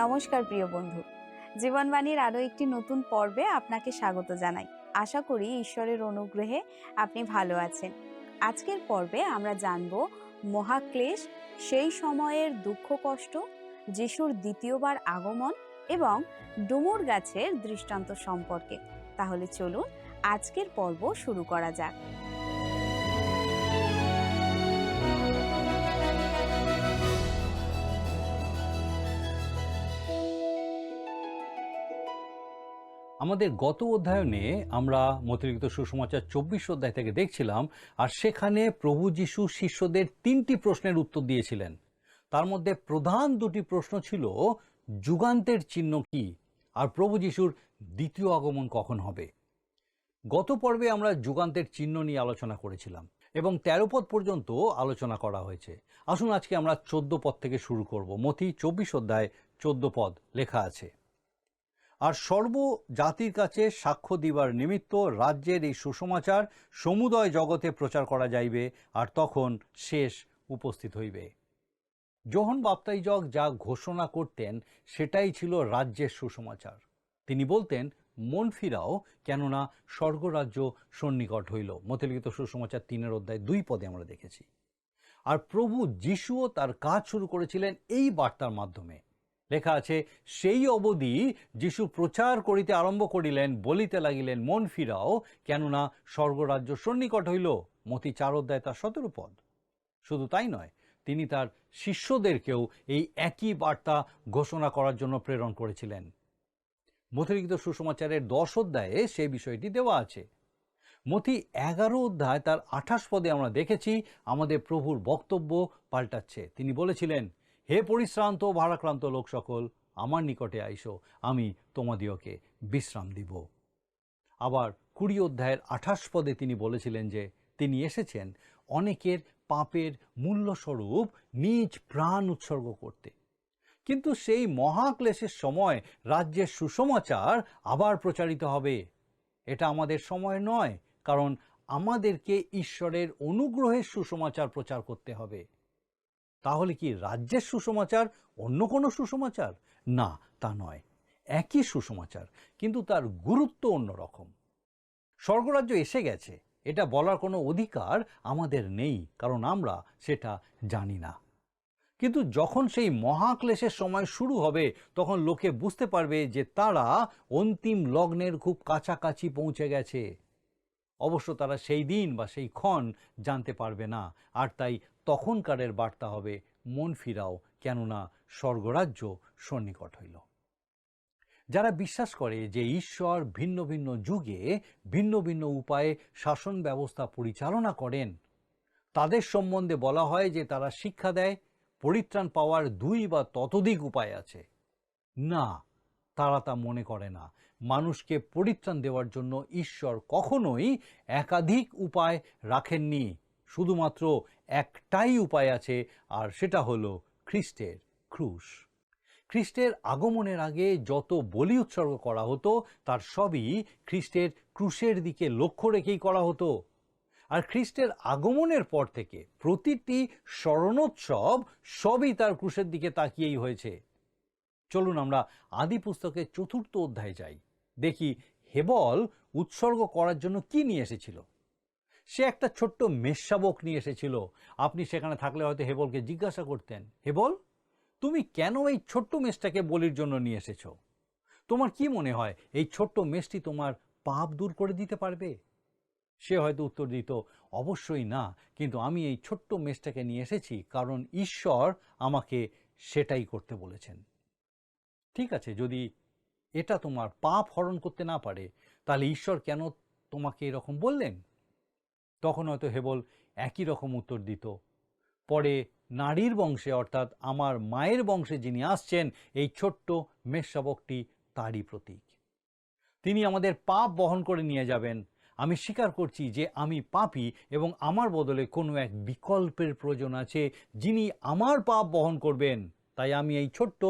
নমস্কার প্রিয় বন্ধু, জীবনবাণীর আরো একটি নতুন পর্বে আপনাকে স্বাগত জানাই। আশা করি ঈশ্বরের অনুগ্রহে আপনি ভালো আছেন। আজকের পর্বে আমরা জানব মহাক্লেশ, সেই সময়ের দুঃখ কষ্ট, যিশুর দ্বিতীয়বার আগমন এবং ডুমুর গাছের দৃষ্টান্ত সম্পর্কে। তাহলে চলুন আজকের পর্ব শুরু করা যাক। আমাদের গত অধ্যায়নে আমরা মতিলিখিত সুসমাচার 24 অধ্যায় থেকে দেখছিলাম, আর সেখানে প্রভু যীশু শিষ্যদের 3টি প্রশ্নের উত্তর দিয়েছিলেন। তার মধ্যে প্রধান 2টি প্রশ্ন ছিল যুগান্তের চিহ্ন কি, আর প্রভু যীশুর দ্বিতীয় আগমন কখন হবে। গত পর্বে আমরা যুগান্তের চিহ্ন নিয়ে আলোচনা করেছিলাম এবং 13 পদ পর্যন্ত আলোচনা করা হয়েছে। আসুন আজকে আমরা 14 পদ থেকে শুরু করব। মতি 24 অধ্যায় 14 পদ লেখা আছে, আর সর্বজাতির কাছে সাক্ষ্য দিবার নিমিত্ত রাজ্যের এই সুসমাচার সমুদয় জগতে প্রচার করা যাইবে, আর তখন শেষ উপস্থিত হইবে। যোহন বাপ্তাইজক যা ঘোষণা করতেন সেটাই ছিল রাজ্যের সুসমাচার। তিনি বলতেন, মন ফিরাও, কেননা স্বর্গরাজ্য সন্নিকট হইল। মতিলিখিত সুসমাচার 3 অধ্যায় 2 পদে আমরা দেখেছি। আর প্রভু যিশুও তার কাজ শুরু করেছিলেন এই বার্তার মাধ্যমে। লেখা আছে, সেই অবধি যিশু প্রচার করিতে আরম্ভ করিলেন, বলিতে লাগিলেন, মন ফিরাও, কেননা স্বর্গরাজ্য সন্নিকট হইল। মতি 4 অধ্যায় তার 17 পদ। শুধু তাই নয়, তিনি তার শিষ্যদেরকেও এই একই বার্তা ঘোষণা করার জন্য প্রেরণ করেছিলেন। মতিলিখিত সুসমাচারের 10 অধ্যায়ে সেই বিষয়টি দেওয়া আছে। মতি 11 অধ্যায় তার 28 পদে আমরা দেখেছি আমাদের প্রভুর বক্তব্য পাল্টাচ্ছে। তিনি বলেছিলেন, হে পরিশ্রান্ত ভারাক্রান্ত লোক সকল, আমার নিকটে আইসো, আমি তোমাদিওকে বিশ্রাম দিব। আবার 20 অধ্যায়ের 28 পদে তিনি বলেছিলেন যে তিনি এসেছেন অনেকের পাপের মূল্যস্বরূপ নিজ প্রাণ উৎসর্গ করতে। কিন্তু সেই মহাক্লেশের সময় রাজ্যের সুসমাচার আবার প্রচারিত হবে। এটা আমাদের সময় নয়, কারণ আমাদেরকে ঈশ্বরের অনুগ্রহের সুসমাচার প্রচার করতে হবে। তাহলে কি রাজ্যের সুসমাচার অন্য কোনো সুসমাচার? না, তা নয়। একই সুসমাচার, কিন্তু তার গুরুত্ব অন্যরকম। স্বর্গরাজ্য এসে গেছে এটা বলার কোনো অধিকার আমাদের নেই, কারণ আমরা সেটা জানি না। কিন্তু যখন সেই মহাক্লেশের সময় শুরু হবে, তখন লোকে বুঝতে পারবে যে তারা অন্তিম লগ্নের খুব কাছাকাছি পৌঁছে গেছে। অবশ্য তারা সেই দিন বা সেই ক্ষণ জানতে পারবে না, আর তাই তখনকারের বার্তা হবে, মন ফিরাও, কেননা স্বর্গরাজ্য সন্নিকট হইল। যারা বিশ্বাস করে যে ঈশ্বর ভিন্ন ভিন্ন যুগে ভিন্ন ভিন্ন উপায়ে শাসন ব্যবস্থা পরিচালনা করেন, তাদের সম্বন্ধে বলা হয় যে তারা শিক্ষা দেয় পরিত্রাণ পাওয়ার 2 বা ততোধিক উপায় আছে। না, তারা তা মনে করে না। মানুষকে পরিত্রাণ দেওয়ার জন্য ঈশ্বর কখনোই একাধিক উপায় রাখেননি। শুধুমাত্র একটাই উপায় আছে, আর সেটা হলো খ্রিস্টের ক্রুশ। খ্রিস্টের আগমনের আগে যত বলি উৎসর্গ করা হতো তার সবই খ্রিস্টের ক্রুশের দিকে লক্ষ্য রেখেই করা হতো। আর খ্রিস্টের আগমনের পর থেকে প্রতিটি স্মরণোৎসব সবই তার ক্রুশের দিকে তাকিয়েই হয়েছে। চলুন আমরা আদি পুস্তকের 4র্থ অধ্যায়ে যাই। দেখি হেবল উৎসর্গ করার জন্য কি নিয়ে এসেছিল। সে একটা ছোট্ট মেষশাবক নিয়ে এসেছিল। আপনি সেখানে থাকলে হয়তো হেবলকে জিজ্ঞাসা করতেন, হেবল, তুমি কেন এই ছোট্ট মেষটাকে বলির জন্য নিয়ে এসেছো? তোমার কি মনে হয় এই ছোট্ট মেষটি তোমার পাপ দূর করে দিতে পারবে? সে হয়তো উত্তর দিত, অবশ্যই না, কিন্তু আমি এই ছোট্ট মেষটাকে নিয়ে এসেছি কারণ ঈশ্বর আমাকে সেটাই করতে বলেছেন। ঠিক আছে, যদি এটা তোমার পাপ হরণ করতে না পারে, তাহলে ঈশ্বর কেন তোমাকে এরকম বললেন? তখন হয়তো হেবল একই রকম উত্তর দিত। পরে নারীর বংশে, অর্থাৎ আমার মায়ের বংশে যিনি আসছেন, এই ছোট্ট মেষশাবকটি তারই প্রতীক। তিনি আমাদের পাপ বহন করে নিয়ে যাবেন। আমি স্বীকার করছি যে আমি পাপী এবং আমার বদলে কোনো এক বিকল্পের প্রয়োজন আছে যিনি আমার পাপ বহন করবেন। তাই আমি এই ছোট্ট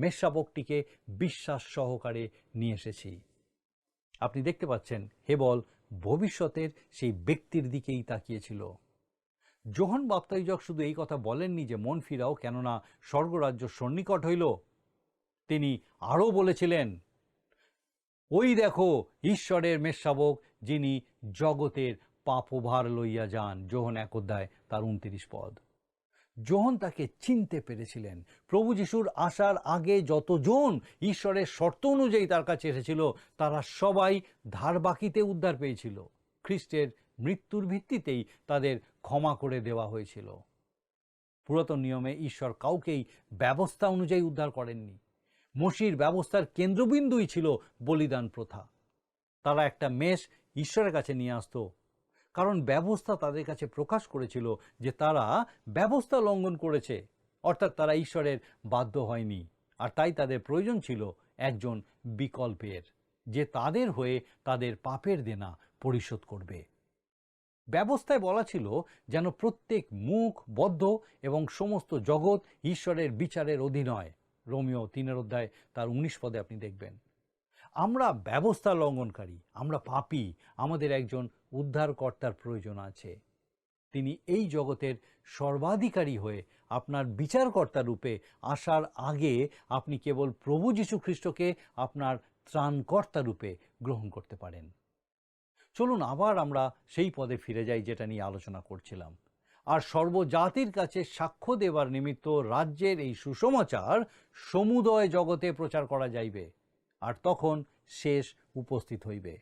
মেষশাবকটিকে বিশ্বাস সহকারে নিয়ে এসেছি। আপনি দেখতে পাচ্ছেন হেবল ভবিষ্যতের সেই ব্যক্তির দিকেই তাকিয়েছিল। যোহন বাপ্তাইজক শুধু এই কথা বলেননি যে মন ফিরাও, কেননা স্বর্গরাজ্য সন্নিকট হইল। তিনি আরও বলেছিলেন, ওই দেখো ঈশ্বরের মেষশাবক, যিনি জগতের পাপভার লইয়া যান। যোহন 1 অধ্যায় তার 29 পদ। যোহন তাকে চিনতে পেরেছিলেন। প্রভু যিশুর আসার আগে যতজন ঈশ্বরের শর্ত অনুযায়ী তার কাছে এসেছিল, তারা সবাই ধারবাকিতে উদ্ধার পেয়েছিল। খ্রিস্টের মৃত্যুর ভিত্তিতেই তাদের ক্ষমা করে দেওয়া হয়েছিল। পুরাতন নিয়মে ঈশ্বর কাউকেই ব্যবস্থা অনুযায়ী উদ্ধার করেননি। মসির ব্যবস্থার কেন্দ্রবিন্দুই ছিল বলিদান প্রথা। তারা একটা মেষ ঈশ্বরের কাছে নিয়ে আসতো, কারণ ব্যবস্থা তাদের কাছে প্রকাশ করেছিল যে তারা ব্যবস্থা লঙ্ঘন করেছে, অর্থাৎ তারা ঈশ্বরের বাধ্য হয়নি। আর তাই তাদের প্রয়োজন ছিল একজন বিকল্পের, যে তাদের হয়ে তাদের পাপের দেনা পরিশোধ করবে। ব্যবস্থায় বলা ছিল যেন প্রত্যেক মুখ বদ্ধ এবং সমস্ত জগৎ ঈশ্বরের বিচারের অধীন হয়। রোমিও 3 অধ্যায় তার 19 পদে আপনি দেখবেন। আমরা ব্যবস্থা লঙ্ঘনকারী, আমরা পাপী, আমাদের একজন উদ্ধারকর্তার প্রয়োজন আছে। তিনি এই জগতের সর্বাধিকারী হয়ে আপনার বিচারকর্তা রূপে আসার আগে আপনি কেবল প্রভু যীশু খ্রিস্টকে আপনার ত্রাণকর্তা রূপে গ্রহণ করতে পারেন। চলুন আবার আমরা সেই পদে ফিরে যাই যেটা নিয়ে আলোচনা করছিলাম। আর সর্বজাতির কাছে সাক্ষ্য দেবার নিমিত্ত রাজ্যের এই সুসমাচার সমুদয় জগতে প্রচার করা যাইবে, আর তখন শেষ উপস্থিত হইবে।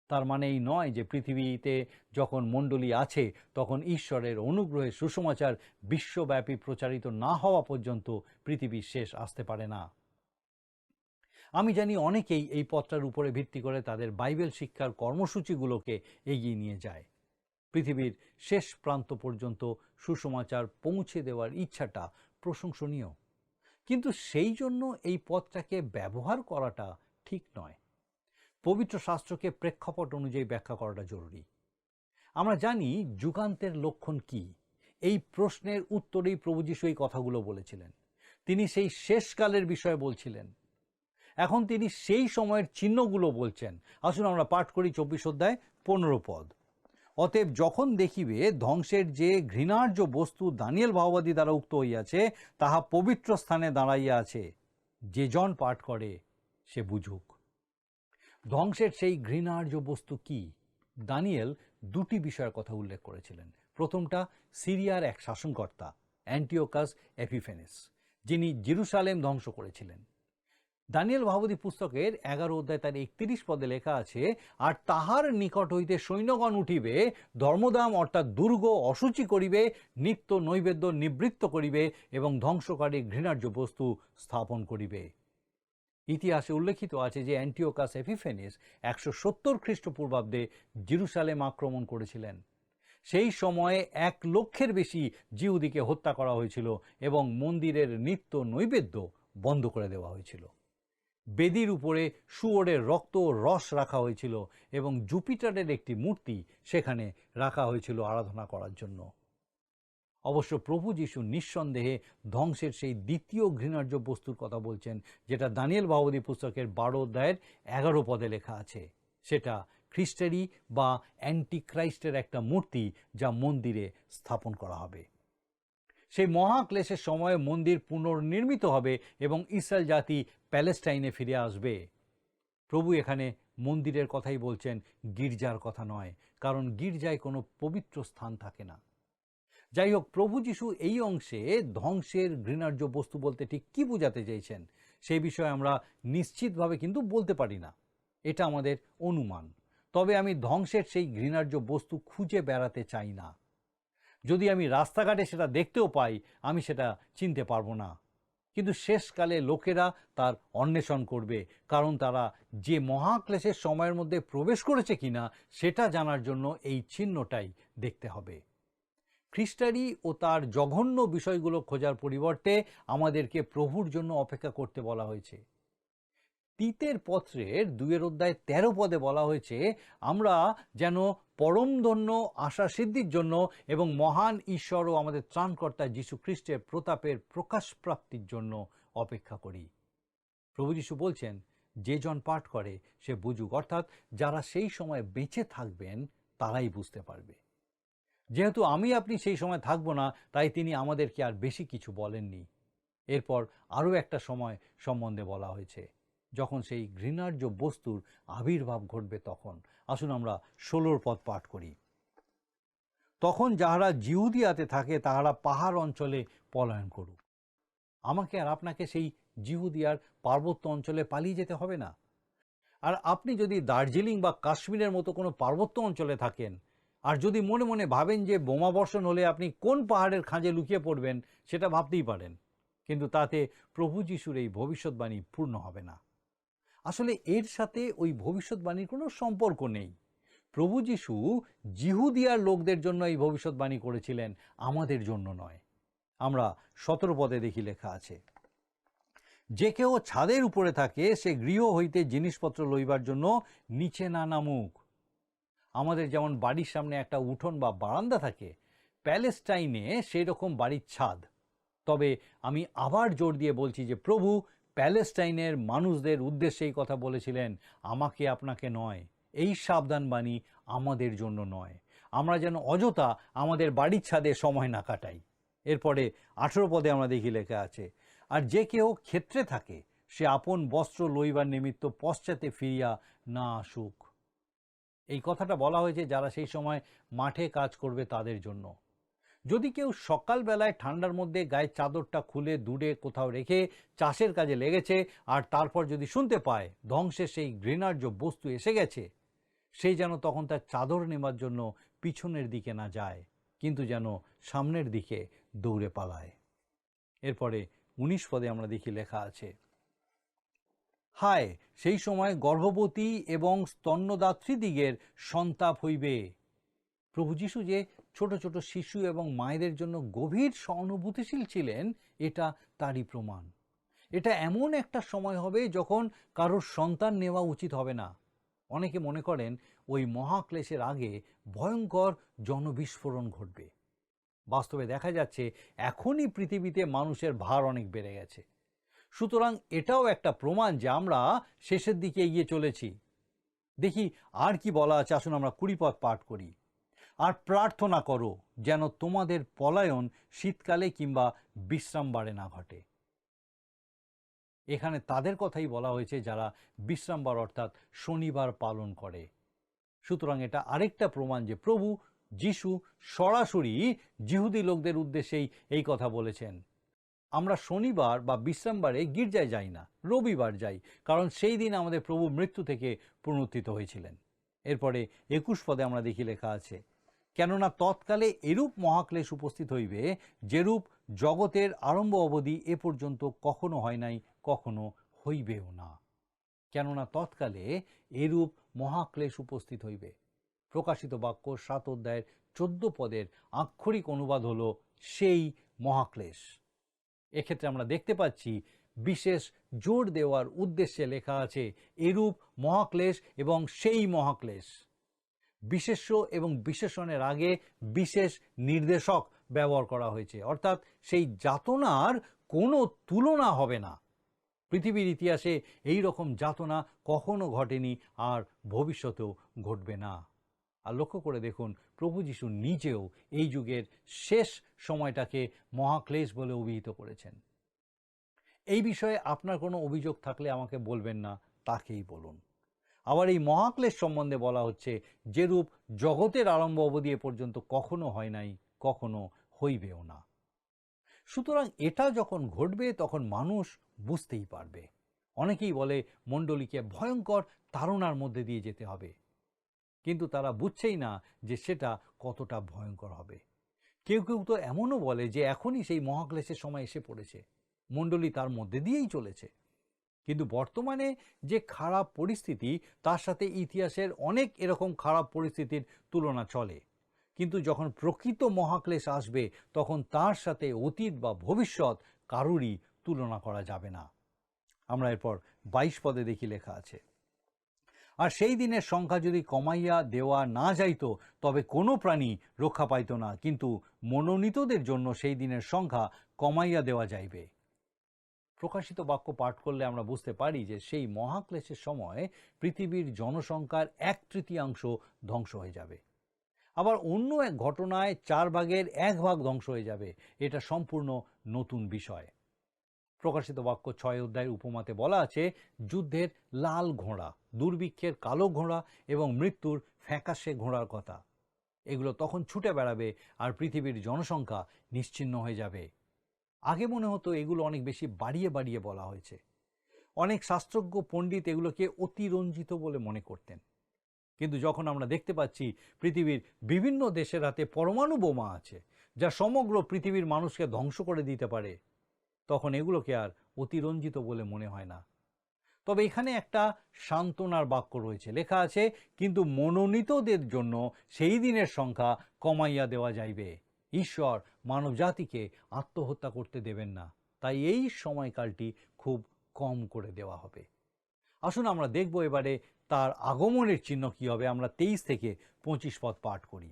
তার মানে এই নয় যে পৃথিবীতে যখন মণ্ডলী আছে তখন ঈশ্বরের অনুগ্রহে সুসমাচার বিশ্বব্যাপী প্রচারিত না হওয়া পর্যন্ত পৃথিবীর শেষ আসতে পারে না। আমি জানি অনেকেই এই পথটার উপরে ভিত্তি করে তাদের বাইবেল শিক্ষার কর্মসূচিগুলোকে এগিয়ে নিয়ে যায়। পৃথিবীর শেষ প্রান্ত পর্যন্ত সুসমাচার পৌঁছে দেওয়ার ইচ্ছাটা প্রশংসনীয়, কিন্তু সেই জন্য এই পথটাকে ব্যবহার করাটা ঠিক নয়। পবিত্র শাস্ত্রকে প্রেক্ষাপট অনুযায়ী ব্যাখ্যা করাটা জরুরি। আমরা জানি যুগান্তের লক্ষণ কি। এই প্রশ্নের উত্তরেই প্রভু যীশু এই কথাগুলো বলেছিলেন। তিনি সেই শেষকালের বিষয়ে বলছিলেন। এখন তিনি সেই সময়ের চিহ্নগুলো বলছেন। আসুন আমরা পাঠ করি 24 অধ্যায় 15 পদ। অতএব যখন দেখিবে ধ্বংসের যে ঘৃণার্য বস্তু দানিয়েল ভাববাদী দ্বারা উক্ত হইয়াছে, তাহা পবিত্র স্থানে দাঁড়াইয়া আছে, যে জন পাঠ করে সে বুঝুক। ধ্বংসের সেই ঘৃণার্য বস্তু কি? দানিয়েল দুটি বিষয়ের কথা উল্লেখ করেছিলেন। প্রথমটা সিরিয়ার এক শাসনকর্তা অ্যান্টিওকাস এপিফেনেস, যিনি জেরুসালেম ধ্বংস করেছিলেন। দানিয়েল ভাববাদী পুস্তকের 11 অধ্যায় তার 31 পদে লেখা আছে, আর তাহার নিকট হইতে সৈন্যগণ উঠিবে, ধর্মদাম অর্থাৎ দুর্গ অসুচি করিবে, নিত্য নৈবেদ্য নিবৃত্ত করিবে এবং ধ্বংসকারী ঘৃণার্য বস্তু স্থাপন করিবে। ইতিহাসে উল্লেখিত আছে যে অ্যান্টিওকাস এপিফেনিস 170 খ্রিস্টপূর্বাব্দে জেরুসালেম আক্রমণ করেছিলেন। সেই সময়ে 1 লক্ষের বেশি জিহুদিকে হত্যা করা হয়েছিল এবং মন্দিরের নিত্য নৈবেদ্য বন্ধ করে দেওয়া হয়েছিল। বেদির উপরে শুয়োরের রক্ত রস রাখা হয়েছিল এবং জুপিটারের একটি মূর্তি সেখানে রাখা হয়েছিল আরাধনা করার জন্য। অবশ্য প্রভু যীশু নিঃসন্দেহে ধ্বংসের সেই দ্বিতীয় ঘৃণার্য বস্তুর কথা বলছেন, যেটা দানিয়েল ভাববাদী পুস্তকের 12 অধ্যায়ের 11 পদে লেখা আছে। সেটা খ্রিস্টেরই বা অ্যান্টিক্রাইস্টের একটা মূর্তি, যা মন্দিরে স্থাপন করা হবে। সেই মহাক্লেশের সময়ে মন্দির পুনর্নির্মিত হবে এবং ইসরায়েল জাতি প্যালেস্টাইনে ফিরে আসবে। প্রভু এখানে মন্দিরের কথাই বলছেন, গির্জার কথা নয়, কারণ গির্জায় কোনো পবিত্র স্থান থাকে না। যাই হোক, প্রভু যীশু এই অংশে ধ্বংসের ঘৃণার্য বস্তু বলতে ঠিক কী বোঝাতে চেয়েছেন সেই বিষয়ে আমরা নিশ্চিতভাবে কিন্তু বলতে পারি না। এটা আমাদের অনুমান। তবে আমি ধ্বংসের সেই ঘৃণার্য বস্তু খুঁজে বেড়াতে চাই না। যদি আমি রাস্তাঘাটে সেটা দেখতেও পাই, আমি সেটা চিনতে পারবো না। কিন্তু শেষকালে লোকেরা তার অন্বেষণ করবে, কারণ তারা যে মহাক্লেশের সময়ের মধ্যে প্রবেশ করেছে কিনা সেটা জানার জন্য এই চিহ্নটাই দেখতে হবে। খ্রিস্টারি ও তার জঘন্য বিষয়গুলো খোঁজার পরিবর্তে আমাদেরকে প্রভুর জন্য অপেক্ষা করতে বলা হয়েছে। তিতের পত্রের 2 অধ্যায় 13 পদে বলা হয়েছে, আমরা যেন পরমধন্য আশা সিদ্ধির জন্য এবং মহান ঈশ্বর ও আমাদের ত্রাণকর্তা যীশু খ্রিস্টের প্রতাপের প্রকাশ প্রাপ্তির জন্য অপেক্ষা করি। প্রভু যীশু বলছেন, যে জন পাঠ করে সে বুঝুক, অর্থাৎ যারা সেই সময় বেঁচে থাকবেন তারাই বুঝতে পারবে। যেহেতু আমি আপনি সেই সময় থাকবো না, তাই তিনি আমাদেরকে আর বেশি কিছু বলেননি। এরপর আরও একটা সময় সম্বন্ধে বলা হয়েছে, যখন সেই ঘৃণার্য বস্তুর আবির্ভাব ঘটবে তখন। আসুন আমরা 16 পদ পাঠ করি। তখন যাহারা জিহুদিয়াতে থাকে তাহারা পাহাড় অঞ্চলে পলায়ন করুক। আমাকে আর আপনাকে সেই জিহুদিয়ার পার্বত্য অঞ্চলে পালিয়ে যেতে হবে না। আর আপনি যদি দার্জিলিং বা কাশ্মীরের মতো কোনো পার্বত্য অঞ্চলে থাকেন, আর যদি মনে মনে ভাবেন যে বোমা বর্ষণ হলে আপনি কোন পাহাড়ের খাঁজে লুকিয়ে পড়বেন, সেটা ভাবতেই পারেন, কিন্তু তাতে প্রভু যিশুর এই ভবিষ্যৎবাণী পূর্ণ হবে না। আসলে এর সাথে ওই ভবিষ্যৎবাণীর কোনো সম্পর্ক নেই। প্রভু যিশু জিহুদিয়ার লোকদের জন্য এই ভবিষ্যৎবাণী করেছিলেন, আমাদের জন্য নয়। আমরা 17 পদে দেখি লেখা আছে, যে কেউ ছাদের উপরে থাকে সে গৃহ হইতে জিনিসপত্র লইবার জন্য নিচে না নামুক। আমাদের যেমন বাড়ির সামনে একটা উঠোন বা বারান্দা থাকে, প্যালেস্টাইনে সেই রকম বাড়ির ছাদ। তবে আমি আবার জোর দিয়ে বলছি যে প্রভু প্যালেস্টাইনের মানুষদের উদ্দেশ্যে এই কথা বলেছিলেন, আমাকে আপনাকে নয়। এই সাবধানবাণী আমাদের জন্য নয়, আমরা যেন অযথা আমাদের বাড়ির ছাদে সময় না কাটাই। এরপরে 18 পদে আমরা দেখি লেখা আছে, আর যে কেউ ক্ষেত্রে থাকে সে আপন বস্ত্র লইবার নিমিত্ত পশ্চাতে ফিরিয়া না আসুক। এই কথাটা বলা হয়েছে যারা সেই সময় মাঠে কাজ করবে তাদের জন্য। যদি কেউ সকালবেলায় ঠান্ডার মধ্যে গায়ের চাদরটা খুলে দূরে কোথাও রেখে চাষের কাজে লেগেছে, আর তারপর যদি শুনতে পায় ধ্বংসের সেই ঘৃণার্য বস্তু এসে গেছে, সেই যেন তখন তার চাদর নেবার জন্য পিছনের দিকে না যায়, কিন্তু যেন সামনের দিকে দৌড়ে পালায়। এরপরে 19 পদে আমরা দেখি লেখা আছে, হায় সেই সময় গর্ভবতী এবং স্তন্যদাত্রীদিগের সন্তাপ হইবে। প্রভু যিশু যে ছোট ছোট শিশু এবং মায়েদের জন্য গভীর সহানুভূতিশীল ছিলেন, এটা তারই প্রমাণ। এটা এমন একটা সময় হবে যখন কারোর সন্তান নেওয়া উচিত হবে না। অনেকে মনে করেন ওই মহাক্লেশের আগে ভয়ঙ্কর জনবিস্ফোরণ ঘটবে। বাস্তবে দেখা যাচ্ছে এখনই পৃথিবীতে মানুষের ভার অনেক বেড়ে গেছে। সুতরাং এটাও একটা প্রমাণ যে আমরা শেষের দিকে এগিয়ে চলেছি। দেখি আর কি বলা আছে, আসুন আমরা 20 পদ পাঠ করি। আর প্রার্থনা করো যেন তোমাদের পলায়ন শীতকালে কিংবা বিশ্রামবারে না ঘটে। এখানে তাদের কথাই বলা হয়েছে যারা বিশ্রামবার অর্থাৎ শনিবার পালন করে। সুতরাং এটা আরেকটা প্রমাণ যে প্রভু যিশু সরাসরি জিহুদি লোকদের উদ্দেশ্যেই এই কথা বলেছেন। আমরা শনিবার বা বিশ্রামবারে গির্জায় যাই না, রবিবার যাই, কারণ সেই দিন আমাদের প্রভু মৃত্যু থেকে পুনরুত্থিত হয়েছিলেন। এরপরে 21 পদে আমরা দেখি লেখা আছে, কেননা তৎকালে এরূপ মহাক্লেশ উপস্থিত হইবে যেরূপ জগতের আরম্ভ অবধি এ পর্যন্ত কখনো হয় নাই, কখনো হইবেও না। কেননা তৎকালে এরূপ মহাক্লেশ উপস্থিত হইবে। প্রকাশিত বাক্য 7 অধ্যায়ের 14 পদের আক্ষরিক অনুবাদ হলো সেই মহাক্লেশ। এক্ষেত্রে আমরা দেখতে পাচ্ছি বিশেষ জোর দেওয়ার উদ্দেশ্যে লেখা আছে এরূপ মহাক্লেশ এবং সেই মহাক্লেশ। বিশেষ্য এবং বিশেষণের আগে বিশেষ নির্দেশক ব্যবহার করা হয়েছে, অর্থাৎ সেই যাতনার কোনো তুলনা হবে না। পৃথিবীর ইতিহাসে এই রকম যাতনা কখনো ঘটেনি, আর ভবিষ্যতেও ঘটবে না। আর লক্ষ্য করে দেখুন, প্রভু যিশু নিজেও এই যুগের শেষ সময়টাকে মহাক্লেশ বলে অভিহিত করেছেন। এই বিষয়ে আপনার কোনো অভিযোগ থাকলে আমাকে বলবেন না, তাকেই বলুন। আবার এই মহাক্লেশ সম্বন্ধে বলা হচ্ছে যেরূপ জগতের আরম্ভ অবধি এ পর্যন্ত কখনো হয় নাই, কখনো হইবেও না। সুতরাং এটা যখন ঘটবে তখন মানুষ বুঝতেই পারবে। অনেকেই বলে মণ্ডলীকে ভয়ঙ্কর তাড়নার মধ্যে দিয়ে যেতে হবে, কিন্তু তারা বুঝছেই না যে সেটা কতটা ভয়ঙ্কর হবে। কেউ কেউ তো এমনও বলে যে এখনই সেই মহাক্লেশের সময় এসে পড়েছে, মণ্ডলী তার মধ্যে দিয়েই চলেছে। কিন্তু বর্তমানে যে খারাপ পরিস্থিতি, তার সাথে ইতিহাসের অনেক এরকম খারাপ পরিস্থিতির তুলনা চলে। কিন্তু যখন প্রকৃত মহাক্লেশ আসবে তখন তার সাথে অতীত বা ভবিষ্যৎ কারুরই তুলনা করা যাবে না। আমরা এরপর 22 পদে দেখি লেখা আছে, আর সেই দিনের সংখ্যা যদি কমাইয়া দেওয়া না যাইত তবে কোনো প্রাণী রক্ষা পাইত না, কিন্তু মনোনীতদের জন্য সেই দিনের সংখ্যা কমাইয়া দেওয়া যাইবে। প্রকাশিত বাক্য পাঠ করলে আমরা বুঝতে পারি যে সেই মহাক্লেশের সময় পৃথিবীর জনসংখ্যার 1/3 ধ্বংস হয়ে যাবে। আবার অন্য এক ঘটনায় 4 ভাগের 1 ভাগ ধ্বংস হয়ে যাবে। এটা সম্পূর্ণ নতুন বিষয়। প্রকাশিত বাক্য 6 অধ্যায়ের উপমাতে বলা আছে যুদ্ধের লাল ঘোড়া, দুর্ভিক্ষের কালো ঘোড়া এবং মৃত্যুর ফ্যাকাশে ঘোড়ার কথা। এগুলো তখন ছুটে বেড়াবে আর পৃথিবীর জনসংখ্যা নিশ্চিহ্ন হয়ে যাবে। আগে মনে হতো এগুলো অনেক বেশি বাড়িয়ে বাড়িয়ে বলা হয়েছে। অনেক শাস্ত্রজ্ঞ পণ্ডিত এগুলোকে অতিরঞ্জিত বলে মনে করতেন। কিন্তু যখন আমরা দেখতে পাচ্ছি পৃথিবীর বিভিন্ন দেশের হাতে পরমাণু বোমা আছে যা সমগ্র পৃথিবীর মানুষকে ধ্বংস করে দিতে পারে, তখন এগুলোকে আর অতিরঞ্জিত বলে মনে হয় না। তবে এখানে একটা সান্ত্বনার বাক্য রয়েছে, লেখা আছে কিন্তু মনোনীতদের জন্য সেই দিনের সংখ্যা কমাইয়া দেওয়া যাইবে। ঈশ্বর মানব জাতিকে আত্মহত্যা করতে দেবেন না, তাই এই সময়কালটি খুব কম করে দেওয়া হবে। আসুন আমরা দেখব এবারে তার আগমনের চিহ্ন কি হবে। আমরা 23 থেকে 25 পদ পাঠ করি।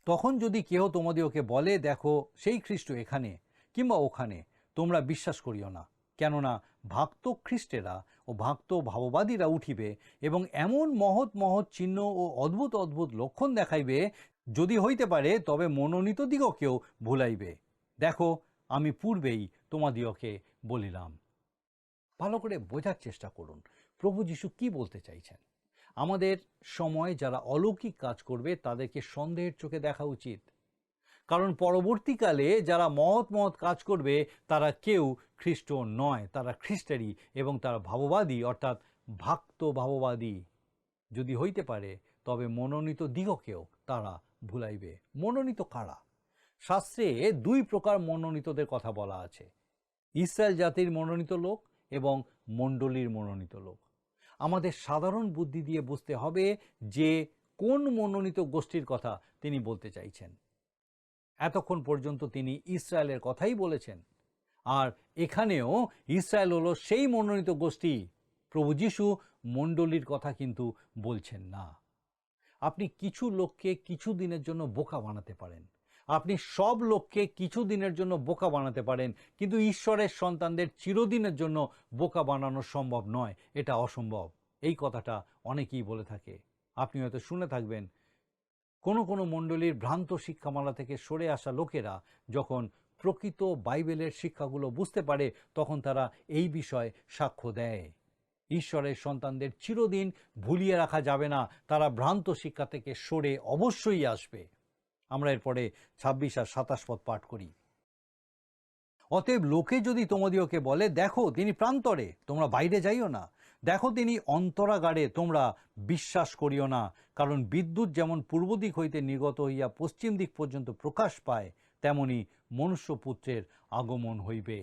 তখন যদি কেহ তোমাদিওকে বলে, দেখো সেই খ্রিস্ট এখানে কিংবা ওখানে, তোমরা বিশ্বাস করিও না। কেননা ভক্ত খ্রিস্টেরা ও ভক্ত ভাববাদীরা উঠিবে এবং এমন মহৎ মহৎ চিহ্ন ও অদ্ভুত অদ্ভুত লক্ষণ দেখাইবে, যদি হইতে পারে তবে মনোনীত দিগকেও ভুলাইবে। দেখো আমি পূর্বেই তোমাদিওকে বলিলাম। ভালো করে বোঝার চেষ্টা করুন প্রভু যীশু কি বলতে চাইছেন। আমাদের সময় যারা অলৌকিক কাজ করবে তাদেরকে সন্দেহের চোখে দেখা উচিত, কারণ পরবর্তীকালে যারা মহৎ মহৎ কাজ করবে তারা কেউ খ্রিস্ট নয়, তারা খ্রিস্টেরই এবং তারা ভাববাদী, অর্থাৎ ভক্ত ভাববাদী। যদি হইতে পারে তবে মনোনীত দিগকেও তারা ভুলাইবে। মনোনীত কারা? শাস্ত্রে 2 প্রকার মনোনীতদের কথা বলা আছে, ইসরায়েল জাতির মনোনীত লোক এবং মণ্ডলীর মনোনীত লোক। আমাদের সাধারণ বুদ্ধি দিয়ে বুঝতে হবে যে কোন মনোনীত গোষ্ঠীর কথা তিনি বলতে চাইছেন। এতক্ষণ পর্যন্ত তিনি ইসরায়েলের কথাই বলেছেন, আর এখানেও ইসরায়েল হলো সেই মনোনীত গোষ্ঠী। প্রভু যীশু মণ্ডলীর কথা কিন্তু বলছেন না। আপনি কিছু লোককে কিছু দিনের জন্য বোকা বানাতে পারেন, আপনি সব লোককে কিছু দিনের জন্য বোকা বানাতে পারেন, কিন্তু ঈশ্বরের সন্তানদের চিরদিনের জন্য বোকা বানানো সম্ভব নয়, এটা অসম্ভব। এই কথাটা অনেকেই বলে থাকে। আপনি হয়তো শুনে থাকবেন কোনো কোনো মণ্ডলীর ভ্রান্ত শিক্ষামালা থেকে সরে আসা লোকেরা যখন প্রকৃত বাইবেলের শিক্ষাগুলো বুঝতে পারে তখন তারা এই বিষয়ে সাক্ষ্য দেয়। ঈশ্বরের সন্তানদের চিরদিন ভুলিয়ে রাখা যাবে না, তারা ভ্রান্ত শিক্ষা থেকে সরে অবশ্যই আসবে। আমরা এরপরে 26 আর 27 পদ পাঠ করি। অতএব লোকে যদি তোমাদিওকে বলে, দেখো তিনি প্রান্তরে, তোমরা বাইরে যাইও না, দেখো তিনি অন্তরাগারে, তোমরা বিশ্বাস করিও না। কারণ বিদ্যুৎ যেমন পূর্ব দিক হইতে নির্গত হইয়া পশ্চিম দিক পর্যন্ত প্রকাশ পায়, তেমনি মনুষ্যপুত্রের আগমন হইবে।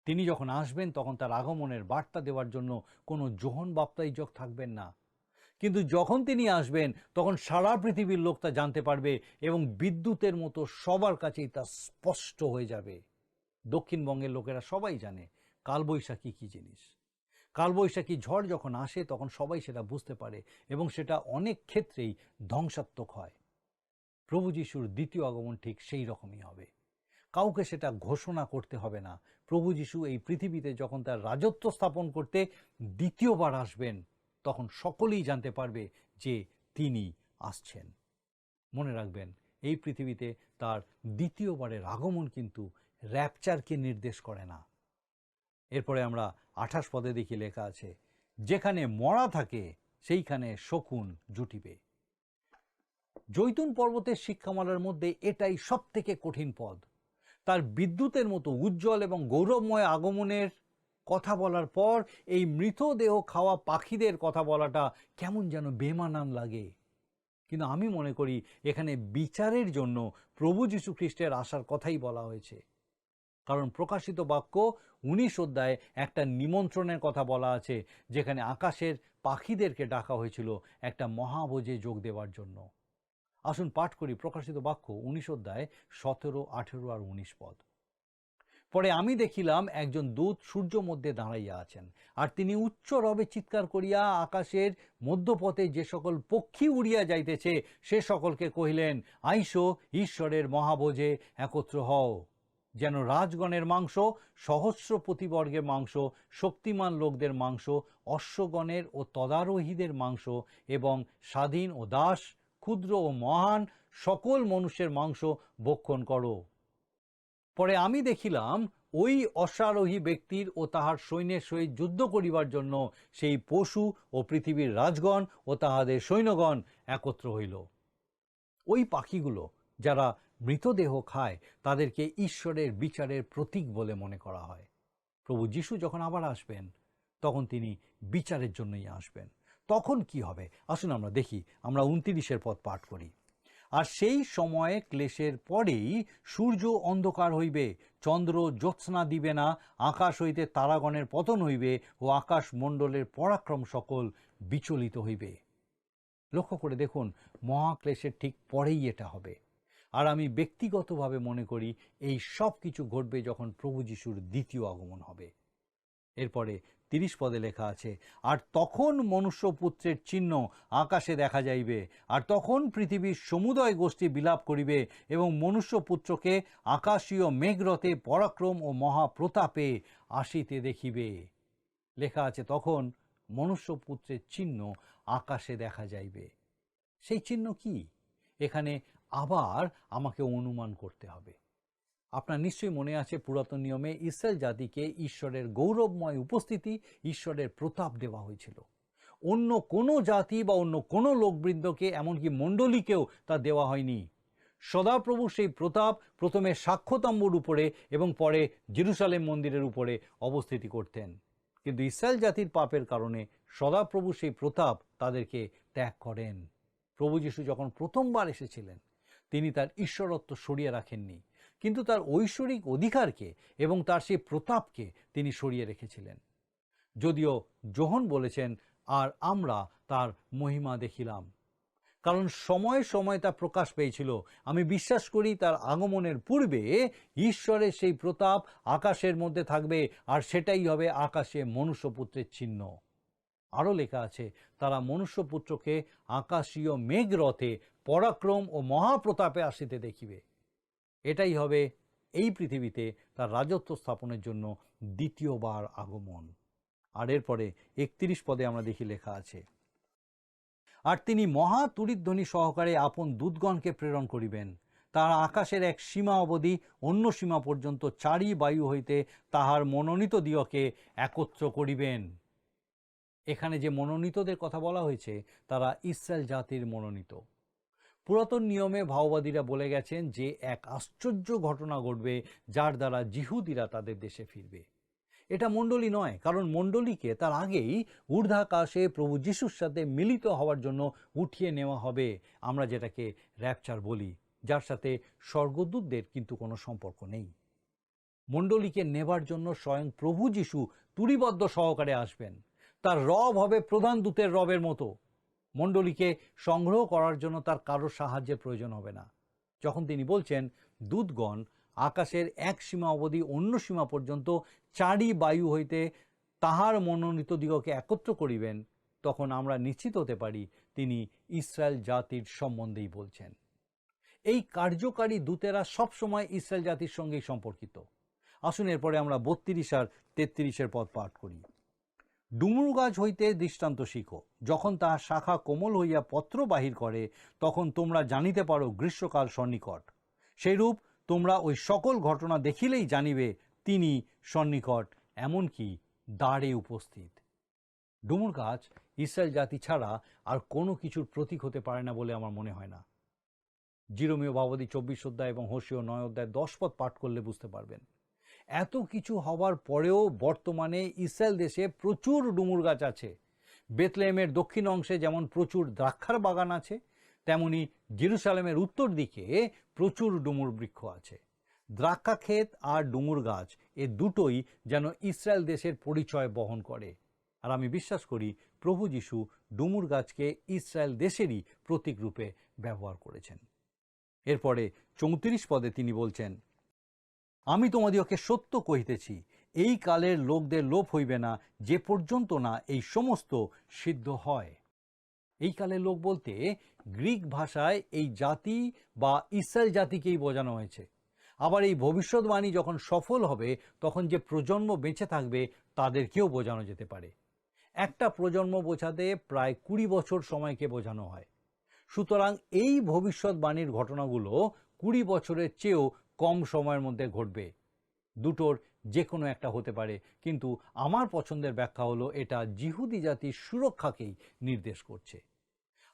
তিনি যখন আসবেন তখন তার আগমনের বার্তা দেওয়ার জন্য কোনো যোহন বাপ্তাইজক থাকবেন না, কিন্তু যখন তিনি আসবেন তখন সারা পৃথিবীর লোক তা জানতে পারবে এবং বিদ্যুতের মতো সবার কাছেই তা স্পষ্ট হয়ে যাবে। দক্ষিণবঙ্গের লোকেরা সবাই জানে কালবৈশাখী কী জিনিস। কালবৈশাখী ঝড় যখন আসে তখন সবাই সেটা বুঝতে পারে এবং সেটা অনেক ক্ষেত্রেই ধ্বংসাত্মক হয়। প্রভু যিশুর দ্বিতীয় আগমন ঠিক সেই রকমই হবে। কাউকে সেটা ঘোষণা করতে হবে না। প্রভু যিশু এই পৃথিবীতে যখন তার রাজত্ব স্থাপন করতে দ্বিতীয়বার আসবেন তখন সকলেই জানতে পারবে যে তিনি আসছেন। মনে রাখবেন, এই পৃথিবীতে তার দ্বিতীয়বারের আগমন কিন্তু র্যাপচারকে নির্দেশ করে না। এরপরে আমরা 28 পদে দেখি লেখা আছে, যেখানে মরা থাকে সেইখানে শকুন জুটিবে। জৈতুন পর্বতের শিক্ষামালার মধ্যে এটাই সব থেকে কঠিন পদ। তার বিদ্যুতের মতো উজ্জ্বল এবং গৌরবময় আগমনের কথা বলার পর এই মৃতদেহ খাওয়া পাখিদের কথা বলাটা কেমন যেন বেমানান লাগে। কিন্তু আমি মনে করি এখানে বিচারের জন্য প্রভু যীশু খ্রিস্টের আসার কথাই বলা হয়েছে। কারণ প্রকাশিত বাক্য 19 অধ্যায়ে একটা নিমন্ত্রণের কথা বলা আছে, যেখানে আকাশের পাখিদেরকে ডাকা হয়েছিল একটা মহাভোজে যোগ দেওয়ার জন্য। আসুন পাঠ করি প্রকাশিত বাক্য 19 অধ্যায় 17, 18 আর 19 পদ। পরে আমি দেখিলাম একজন দূত সূর্য মধ্যে দাঁড়াইয়া আছেন, আর তিনি উচ্চ রবে চিৎকার করিয়া আকাশের মধ্যপথে যে সকল পক্ষী উড়িয়া যাইতেছে সে সকলকে কহিলেন, আইসো ঈশ্বরের মহাভোজে একত্র হও। যেন রাজগণের মাংস, সহস্রপতিবর্গের মাংস, শক্তিমান লোকদের মাংস, অশ্বগণের ও তদারোহীদের মাংস এবং স্বাধীন ও দাস, ক্ষুদ্র ও মহান সকল মনুষ্যের মাংস ভক্ষণ করো। পরে আমি দেখিলাম ওই অশ্বারোহী ব্যক্তির ও তাহার সৈন্যের সহিত যুদ্ধ করিবার জন্য সেই পশু ও পৃথিবীর রাজগণ ও তাহাদের সৈন্যগণ একত্র হইল। ওই পাখিগুলো যারা মৃতদেহ খায় তাদেরকে ঈশ্বরের বিচারের প্রতীক বলে মনে করা হয়। প্রভু যিশু যখন আবার আসবেন তখন তিনি বিচারের জন্যই আসবেন। তখন কি হবে আসুন আমরা দেখি। আমরা 29 পদ পাঠ করি। আর সেই সময়ে ক্লেশের পরেই সূর্য অন্ধকার হইবে, চন্দ্র জ্যোৎস্না দিবে না, আকাশ হইতে তারাগণের পতন হইবে ও আকাশ মণ্ডলের পরাক্রম সকল বিচলিত হইবে। লক্ষ্য করে দেখুন, মহাক্লেশের ঠিক পরেই এটা হবে। আর আমি ব্যক্তিগতভাবে মনে করি এই সব কিছু ঘটবে যখন প্রভু যিশুর দ্বিতীয় আগমন হবে। এরপরে 30 পদে লেখা আছে, আর তখন মনুষ্যপুত্রের চিহ্ন আকাশে দেখা যাইবে, আর তখন পৃথিবীর সমুদয় গোষ্ঠী বিলাপ করিবে এবং মনুষ্যপুত্রকে আকাশীয় মেঘরথে পরাক্রম ও মহাপ্রতাপে আসিতে দেখিবে। লেখা আছে তখন মনুষ্যপুত্রের চিহ্ন আকাশে দেখা যাইবে। সেই চিহ্ন কি? এখানে আবার আমাকে অনুমান করতে হবে। আপনার নিশ্চয়ই মনে আছে পুরাতন নিয়মে ইসরায়েল জাতিকে ঈশ্বরের গৌরবময় উপস্থিতি, ঈশ্বরের প্রতাপ দেওয়া হয়েছিল। অন্য কোনো জাতি বা অন্য কোনো লোকবৃন্দকে, এমনকি মণ্ডলীকেও তা দেওয়া হয়নি। সদাপ্রভু সেই প্রতাপ প্রথমে সাক্ষ্যতম্বুর উপরে এবং পরে জেরুসালেম মন্দিরের উপরে অবস্থিতি করতেন। কিন্তু ইসরায়েল জাতির পাপের কারণে সদাপ্রভু সেই প্রতাপ তাদেরকে ত্যাগ করেন। প্রভু যিশু যখন প্রথমবার এসেছিলেন তিনি তার ঈশ্বরত্ব সরিয়ে রাখেননি, কিন্তু তার ঐশ্বরিক অধিকারকে এবং তার সেই প্রতাপকে তিনি সরিয়ে রেখেছিলেন। যদিও যোহন বলেছেন, আর আমরা তার মহিমা দেখিলাম, কারণ সময়ে সময়ে তা প্রকাশ পেয়েছিল। আমি বিশ্বাস করি তার আগমনের পূর্বে ঈশ্বরের সেই প্রতাপ আকাশের মধ্যে থাকবে, আর সেটাই হবে আকাশে মনুষ্যপুত্রের চিহ্ন। আরও লেখা আছে, তারা মনুষ্যপুত্রকে আকাশীয় মেঘরথে পরাক্রম ও মহাপ্রতাপে আসিতে দেখিবে। এটাই হবে এই পৃথিবীতে তার রাজত্ব স্থাপনের জন্য দ্বিতীয়বার আগমন। আর এরপরে 31 পদে আমরা দেখি লেখা আছে, আর তিনি মহা তুরিধ্বনি সহকারে আপন দূতগণকে প্রেরণ করিবেন। তারা আকাশের এক সীমা অবধি অন্য সীমা পর্যন্ত চারি বায়ু হইতে তাহার মনোনীত দিগকে একত্র করিবেন। এখানে যে মনোনীতদের কথা বলা হয়েছে তারা ইসরায়েল জাতির মনোনীত। পুরাতন নিয়মে ভাওবাদীরা বলে গেছেন যে এক আশ্চর্য ঘটনা ঘটবে যার দ্বারা জিহুদিরা তাদের দেশে ফিরবে। এটা মণ্ডলী নয়, কারণ মণ্ডলীকে তার আগেই ঊর্ধ্বাকাশে প্রভু যিশুর সাথে মিলিত হওয়ার জন্য উঠিয়ে নেওয়া হবে, আমরা যেটাকে র্যাপচার বলি, যার সাথে স্বর্গদূতদের কিন্তু কোনো সম্পর্ক নেই। মণ্ডলীকে নেবার জন্য স্বয়ং প্রভু যিশু তুরিবদ্ধ সহকারে আসবেন। তার রব হবে প্রধান দূতের রবের মতো। মণ্ডলীকে সংগ্রহ করার জন্য তার কারো সাহায্যের প্রয়োজন হবে না। যখন তিনি বলছেন দূতগণ আকাশের এক সীমা অবধি অন্য সীমা পর্যন্ত চারি বায়ু হইতে তাহার মনোনীত দিগকে একত্র করিবেন, তখন আমরা নিশ্চিত হতে পারি তিনি ইসরায়েল জাতির সম্বন্ধেই বলছেন। এই কার্যকারী দূতেরা সবসময় ইসরায়েল জাতির সঙ্গেই সম্পর্কিত। আসুন এরপরে আমরা 32 আর 33 পদ পাঠ করি। ডুমুর গাছ হইতে দৃষ্টান্ত শিখো, যখন তাহার শাখা কোমল হইয়া পত্র বাহির করে, তখন তোমরা জানিতে পারো গ্রীষ্মকাল সন্নিকট। সেইরূপ তোমরা ওই সকল ঘটনা দেখিলেই জানিবে তিনি সন্নিকট, এমনকি দ্বারে উপস্থিত। ডুমুর গাছ ইসরায়েল জাতি ছাড়া আর কোনো কিছুর প্রতীক হতে পারে না বলে আমার মনে হয় না। জিরমীয় ভাবাদী 24 অধ্যায় এবং হোশিয়া 9 অধ্যায় 10 পদ পাঠ করলে বুঝতে পারবেন। এত কিছু হবার পরেও বর্তমানে ইসরায়েল দেশে প্রচুর ডুমুর গাছ আছে। বেথলেহেমের দক্ষিণ অংশে যেমন প্রচুর দ্রাক্ষার বাগান আছে, তেমনি জেরুসালেমের উত্তর দিকে প্রচুর ডুমুর বৃক্ষ আছে। দ্রাক্ষা ক্ষেত আর ডুমুর গাছ এ দুটোই যেন ইসরায়েল দেশের পরিচয় বহন করে। আর আমি বিশ্বাস করি প্রভু যিশু ডুমুর গাছকে ইসরায়েল দেশেরই প্রতীক রূপে ব্যবহার করেছেন। এরপরে 34 পদে তিনি বলছেন, আমি তোমাদিওকে সত্য কহিতেছি, এই কালের লোকদের লোপ হইবে না, যে পর্যন্ত না এই সমস্ত সিদ্ধ হয়। এই কালের লোক বলতে গ্রিক ভাষায় এই জাতি বা ইসরায়েল জাতিকেই বোঝানো হয়েছে। আবার এই ভবিষ্যৎবাণী যখন সফল হবে তখন যে প্রজন্ম বেঁচে থাকবে তাদেরকেও বোঝানো যেতে পারে। একটা প্রজন্ম বোঝাতে প্রায় 20 বছর সময়কে বোঝানো হয়। সুতরাং এই ভবিষ্যৎবাণীর ঘটনাগুলো 20 বছরের চেয়েও কম সময়ের মধ্যে ঘটবে। দুটোর যে কোনো একটা হতে পারে, কিন্তু আমার পছন্দের ব্যাখ্যা হলো এটা জিহুদি জাতির সুরক্ষাকেই নির্দেশ করছে।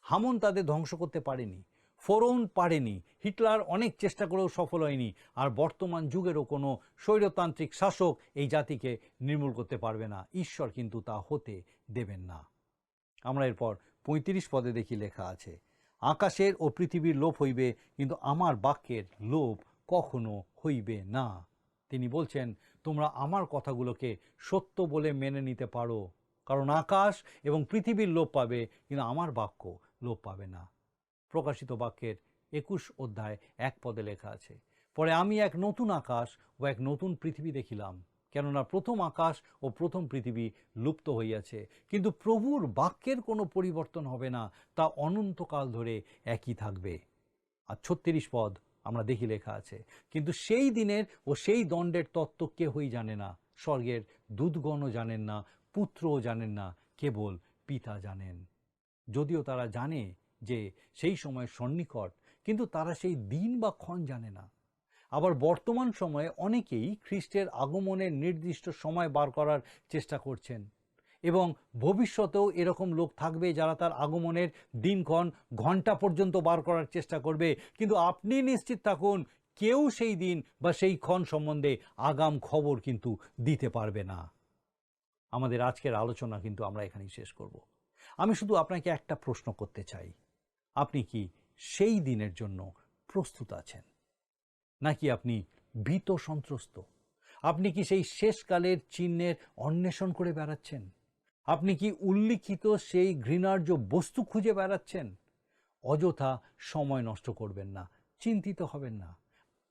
হামন তাদের ধ্বংস করতে পারেনি, ফোরন পারেনি, হিটলার অনেক চেষ্টা করেও সফল হয়নি, আর বর্তমান যুগেরও কোনো স্বৈরতান্ত্রিক শাসক এই জাতিকে নির্মূল করতে পারবে না। ঈশ্বর কিন্তু তা হতে দেবেন না। আমরা এরপর 35 পদে দেখি লেখা আছে, আকাশের ও পৃথিবীর লোপ হইবে, কিন্তু আমার বাক্যের লোপ কখনো হইবে না। তিনি বলছেন, তোমরা আমার কথাগুলোকে সত্য বলে মেনে নিতে পারো, কারণ আকাশ এবং পৃথিবীর লোপ পাবে, কিন্তু আমার বাক্য লোপ পাবে না। প্রকাশিত বাক্যের 21 অধ্যায় 1 পদে লেখা আছে, পরে আমি এক নতুন আকাশ ও এক নতুন পৃথিবী দেখিলাম, কেননা প্রথম আকাশ ও প্রথম পৃথিবী লুপ্ত হইয়াছে, কিন্তু প্রভুর বাক্যের কোনো পরিবর্তন হবে না, তা অনন্তকাল ধরে একই থাকবে। আর 36 পদ আমরা দেখি লেখা আছে, কিন্তু সেই দিনের ও সেই দণ্ডের তত্ত্ব কেহই জানে না, স্বর্গের দূতগণও জানেন না, পুত্রও জানেন না, কেবল পিতা জানেন। যদিও তারা জানে যে সেই সময় সন্নিকট, কিন্তু তারা সেই দিন বা ক্ষণ জানে না। আবার বর্তমান সময়ে অনেকেই খ্রিস্টের আগমনের নির্দিষ্ট সময় বার করার চেষ্টা করছেন, এবং ভবিষ্যতেও এরকম লোক থাকবে যারা তার আগমনের দিনক্ষণ ঘন্টা পর্যন্ত বার করার চেষ্টা করবে, কিন্তু আপনি নিশ্চিত থাকুন কেউ সেই দিন বা সেই ক্ষণ সম্বন্ধে আগাম খবর কিন্তু দিতে পারবে না। আমাদের আজকের আলোচনা কিন্তু আমরা এখানেই শেষ করব। আমি শুধু আপনাকে একটা প্রশ্ন করতে চাই, আপনি কি সেই দিনের জন্য প্রস্তুত আছেন, নাকি আপনি ভীত সন্ত্রস্ত? আপনি কি সেই শেষকালের চিহ্নের অন্বেষণ করে বেড়াচ্ছেন? আপনি কি উল্লিখিত সেই ঘৃণার্য বস্তু খুঁজে বেড়াচ্ছেন? অযথা সময় নষ্ট করবেন না, চিন্তিত হবেন না।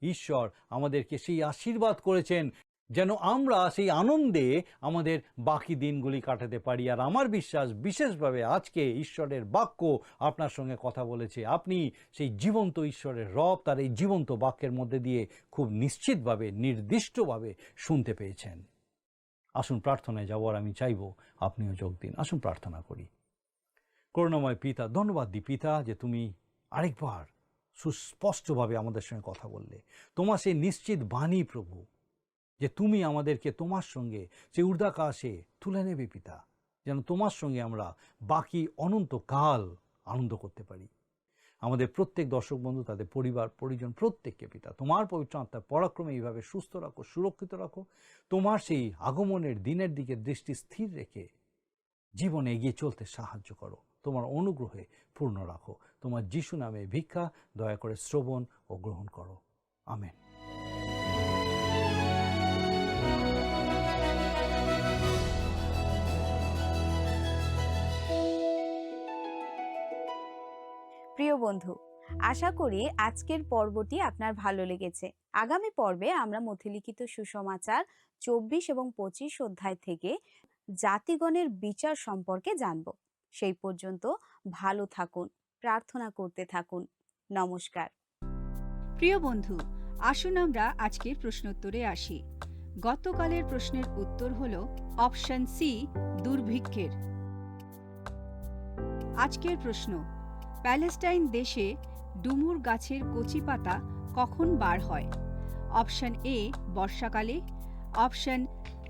ঈশ্বর আমাদেরকে সেই আশীর্বাদ করেছেন যেন আমরা সেই আনন্দে আমাদের বাকি দিনগুলি কাটাতে পারি। আর আমার বিশ্বাস, বিশেষভাবে আজকে ঈশ্বরের বাক্য আপনার সঙ্গে কথা বলেছে, আপনি সেই জীবন্ত ঈশ্বরের রব তার এই জীবন্ত বাক্যের মধ্যে দিয়ে খুব নিশ্চিতভাবে, নির্দিষ্টভাবে শুনতে পেয়েছেন। আসুন প্রার্থনায় যাবো, আর আমি চাইব আপনিও যোগ দিন। আসুন প্রার্থনা করি। করুণাময় পিতা, ধন্যবাদ দিই পিতা যে তুমি আরেকবার সুস্পষ্টভাবে আমাদের সঙ্গে কথা বললে। তোমার সেই নিশ্চিত বাণী প্রভু, যে তুমি আমাদেরকে তোমার সঙ্গে সেই ঊর্ধ্বাকাশে তুলে নেবে পিতা, যেন তোমার সঙ্গে আমরা বাকি অনন্তকাল আনন্দ করতে পারি। আমাদের প্রত্যেক দর্শক বন্ধু, তাদের পরিবার পরিজন প্রত্যেককে পিতা তোমার পবিত্র আত্মার পরাক্রমে এইভাবে সুস্থ রাখো, সুরক্ষিত রাখো। তোমার সেই আগমনের দিনের দিকে দৃষ্টি স্থির রেখে জীবনে এগিয়ে চলতে সাহায্য করো। তোমার অনুগ্রহে পূর্ণ রাখো। তোমার যিশু নামে ভিক্ষা দয়া করে শ্রবণ ও গ্রহণ করো। আমেন। প্রিয় বন্ধু, আশা করি আজকের পর্বটি আপনার ভালো লেগেছে। আগামী পর্বে আমরা মথিলিখিত সুসমাচার 24 এবং 25 অধ্যায় থেকে জাতিগণের বিচার সম্পর্কে জানব। সেই পর্যন্ত ভালো থাকুন, প্রার্থনা করতে থাকুন। নমস্কার। প্রিয় বন্ধু, আসুন আমরা আজকের প্রশ্নোত্তরে আসি। গতকালের প্রশ্নের উত্তর হল অপশন সি, দুর্ভিক্ষের। আজকের প্রশ্ন, প্যালেস্টাইন দেশে ডুমুর গাছের কচি পাতা কখন বার হয়? অপশন এ বর্ষাকালে, অপশন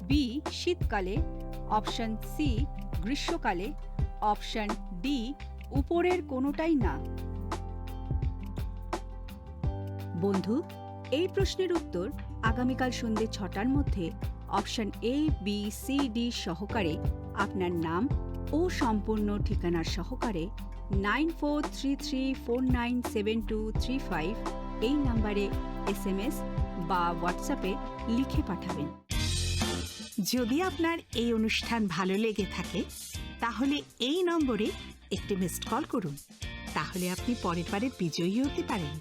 বি শীতকালে, অপশন সি গ্রীষ্মকালে, অপশন ডি উপরের কোনোটাই না। বন্ধু, এই প্রশ্নের উত্তর আগামীকাল সন্ধ্যে 6টার মধ্যে option A, B, C, D সহকারে আপনার নাম ও সম্পূর্ণ ঠিকানার সহকারে 9433497235 এই নম্বরে SMS বা হোয়াটসঅ্যাপে লিখে পাঠাবেন। যদি আপনার এই অনুষ্ঠান ভালো লেগে থাকে তাহলে এই নম্বরে একটি মিসড কল করুন, তাহলে আপনি পরের বারে বিজয়ী হতে পারেন।